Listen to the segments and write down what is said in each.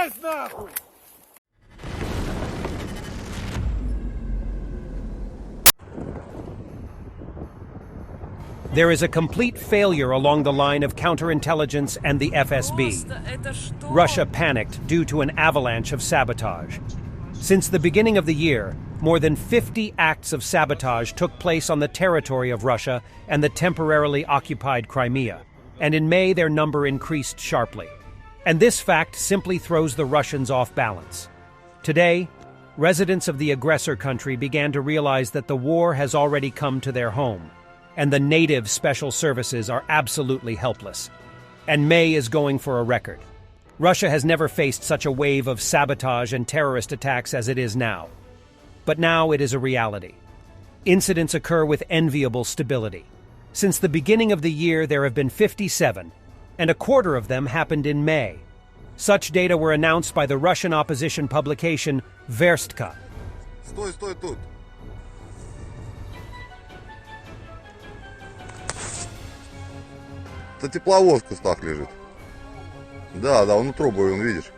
Есть нахуй! There is a complete failure along the line of counterintelligence and the FSB. Russia panicked due to an avalanche of sabotage. Since the beginning of the year, more than 50 acts of sabotage took place on the territory of Russia and the temporarily occupied Crimea, and in May their number increased sharply. And this fact simply throws the Russians off balance. Today, residents of the aggressor country began to realize that the war has already come to their home, and the native special services are absolutely helpless. And May is going for a record. Russia has never faced such a wave of sabotage and terrorist attacks as it is now. But now it is a reality. Incidents occur with enviable stability. Since the beginning of the year, there have been 57, and a quarter of them happened in May. Such data were announced by the Russian opposition publication Verstka. Стой тут. Это тепловоз в кустах лежит. Да, он трубой, видишь.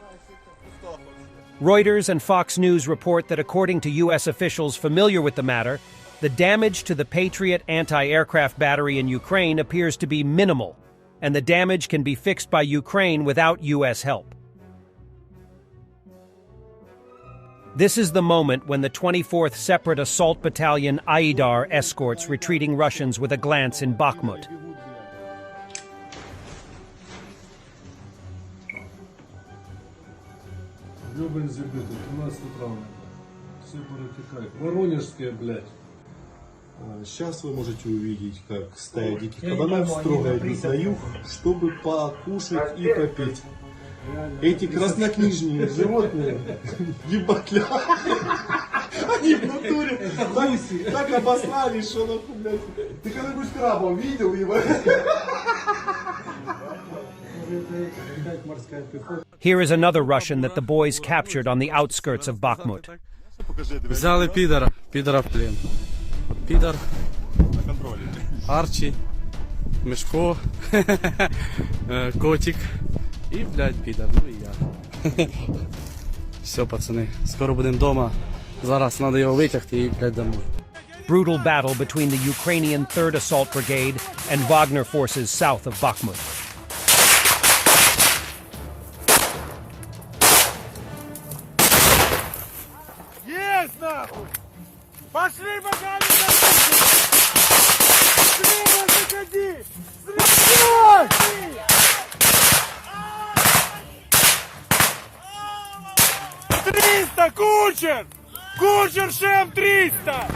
Reuters and Fox News report that according to U.S. officials familiar with the matter, the damage to the Patriot anti-aircraft battery in Ukraine appears to be minimal, and the damage can be fixed by Ukraine without U.S. help. This is the moment when the 24th Separate Assault Battalion Aidar escorts retreating Russians with a glance in Bakhmut. Любень забитый, 13 травма. Все протекает. Воронежская, блядь. Сейчас вы можете увидеть, как стая диких кабанов строит на юг, чтобы покушать и попить. Эти краснокнижные животные, ебать, они в натуре так обосрались, что нахуй, блядь. Ты когда-нибудь крабов видел, ебать? Here is another Russian that the boys captured on the outskirts of Bakhmut. Взяли підара в плен. Підар, Арчі, Мишко, Котик і, блядь, підар, ну і я. Все, пацани, скоро будемо вдома. Зараз треба його витягти і, блядь, домой. Brutal battle between the Ukrainian 3rd Assault Brigade and Wagner forces south of Bakhmut. Есть нахуй! Пошли, богами, Слева заходи! Стой! 300, кучер! Кучер, шем 300!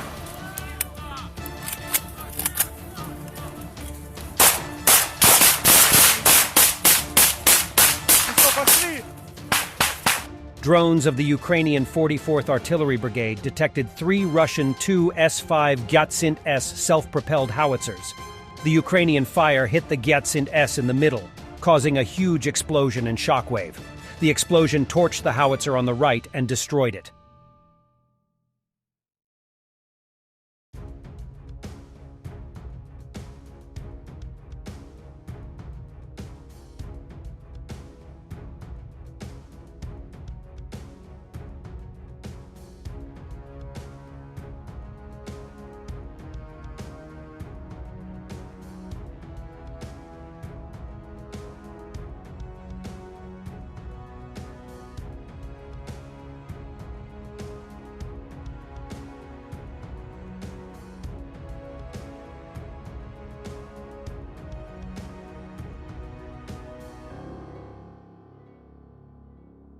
Drones of the Ukrainian 44th Artillery Brigade detected 3 Russian Tu-S5 Patsir-S self-propelled howitzers. The Ukrainian fire hit the Patsir-S in the middle, causing a huge explosion and shockwave. The explosion torched the howitzer on the right and destroyed it.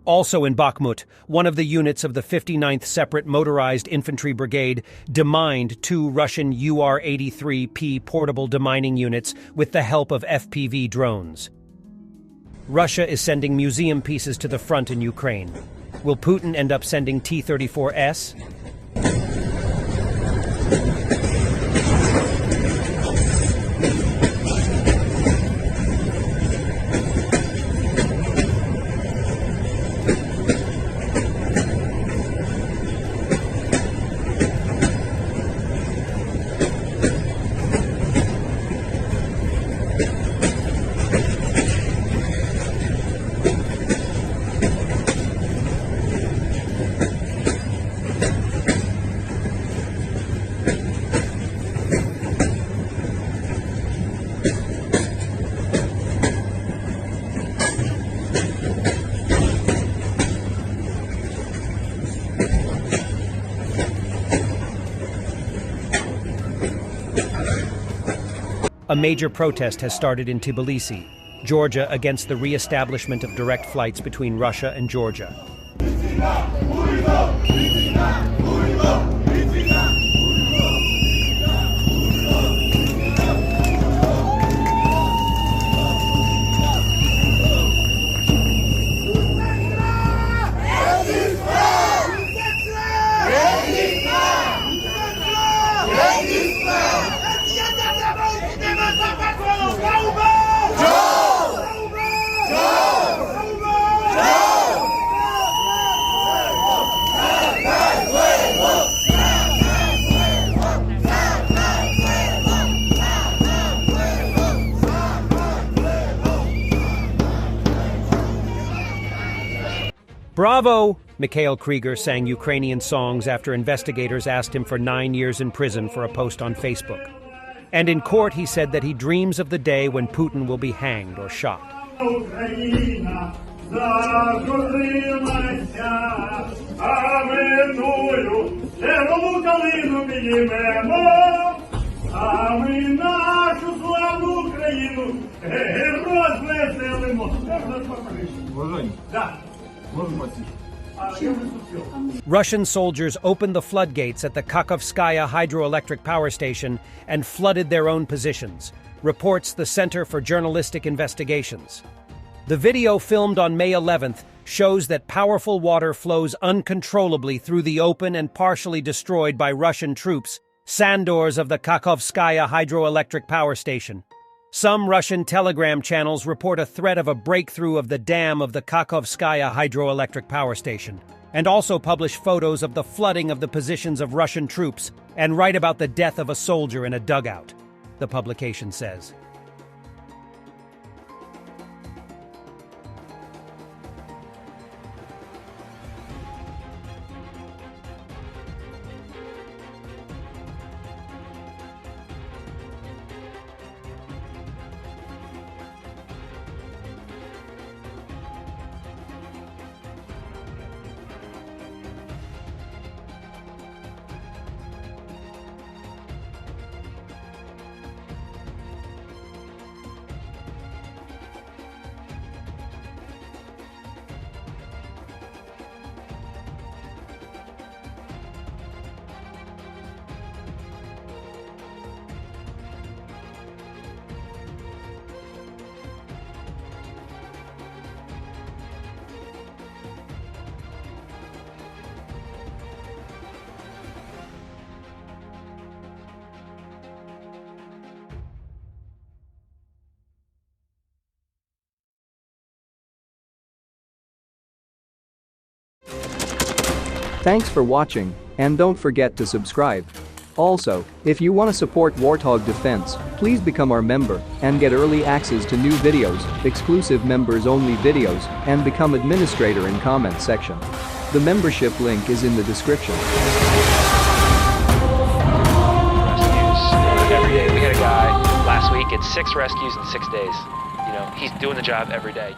Also in Bakhmut, one of the units of the 59th Separate Motorized Infantry Brigade demined 2 Russian UR-83P portable demining units with the help of FPV drones. Russia is sending museum pieces to the front in Ukraine. Will Putin end up sending T-34S? a major protest has started in Tbilisi, Georgia, against the re-establishment of direct flights between Russia and Georgia. Bravo! Mikhail Krieger sang Ukrainian songs after investigators asked him for 9 years in prison for a post on Facebook. And in court, he said that he dreams of the day when Putin will be hanged or shot. Russian soldiers opened the floodgates at the Kakhovskaya hydroelectric power station and flooded their own positions, reports the Center for Journalistic Investigations. The video filmed on May 11th shows that powerful water flows uncontrollably through the open and partially destroyed by Russian troops sandors of the Kakhovskaya hydroelectric power station. Some Russian telegram channels report a threat of a breakthrough of the dam of the Kakhovskaya hydroelectric power station, and also publish photos of the flooding of the positions of Russian troops and write about the death of a soldier in a dugout, the publication says. Thanks for watching, and don't forget to subscribe. Also, if you want to support Warthog Defense, please become our member and get early access to new videos, exclusive members-only videos, and become administrator in comment section. The membership link is in the description. Rescues every day. We had a guy last week at 6 rescues in 6 days. You know, he's doing the job every day.